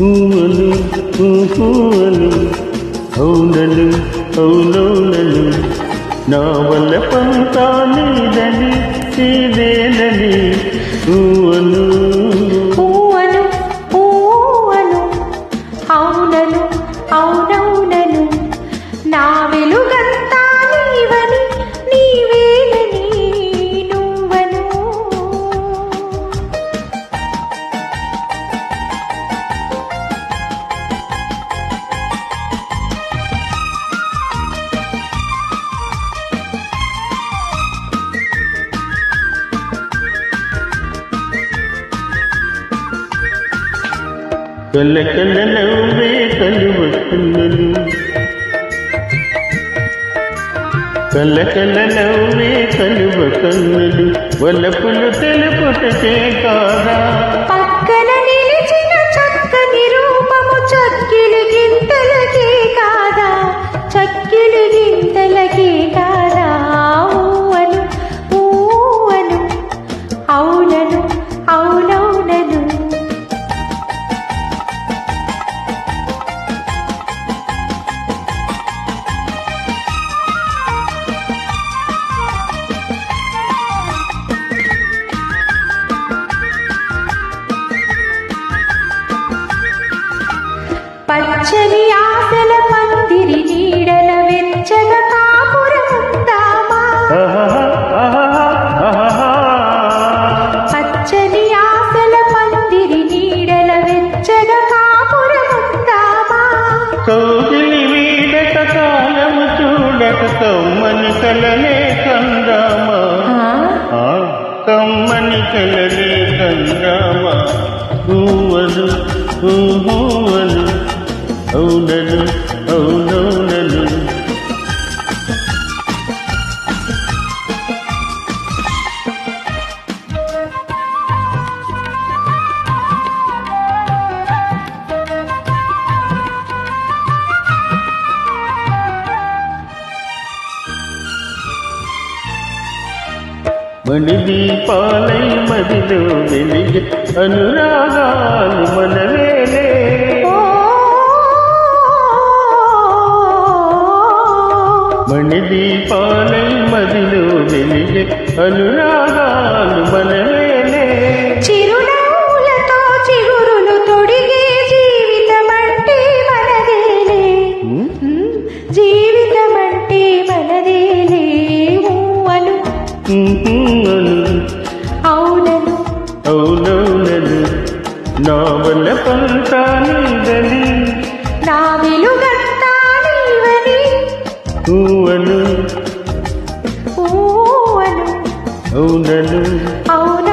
ఊహలు ఊహలు అవునలు అవునవునలు నా వల్ల పంతా నీదని నీదేనని ఊహలు ఊహలు ఊహలు అవునను అవునవునను నా వెలుగంతా నీవని నీవేనని నువ్వను కల కల నవ్వే కలువ కన్నులు కల కల నవ్వే కలువ కన్నులు వలపులు తెలుపుటకే కాదా పక్కన నిలిచిన చక్కని రూపము చక్కిలి గింతలకే కాదా చక్కిలి గింతలకే కాదా ఊవను ఊవను అవునను అవునవునను పచ్చని ఆశల పందిరి నీడల వెచ్చగా కాపురముందామా పచ్చని ఆశల పందిరి నీడల వెచ్చగా కాపురముందామా కౌగిలి వీడక కాలము చూడక కమ్మని కలలే కందామా కమ్మని కలలే కందామా ఊవలు ఊహూవలు అవునను అవునవునను మణిదీపాలై మదిలో వెలిగి అనురాగాలు మనవేలే మణిదీపాలై మదిలో వెలిగి అనురాగాలు మనవేలే చిరునవ్వులతో చిగురులు తొడిగే జీవితమంటే మనదేలే జీవితమంటే మనదేలే ఊవలు అవునను అవునవునను నా వల్ల పంతా నీదని నా వెలుగంతా నీవని ఊవను ఊవను అవునను అవున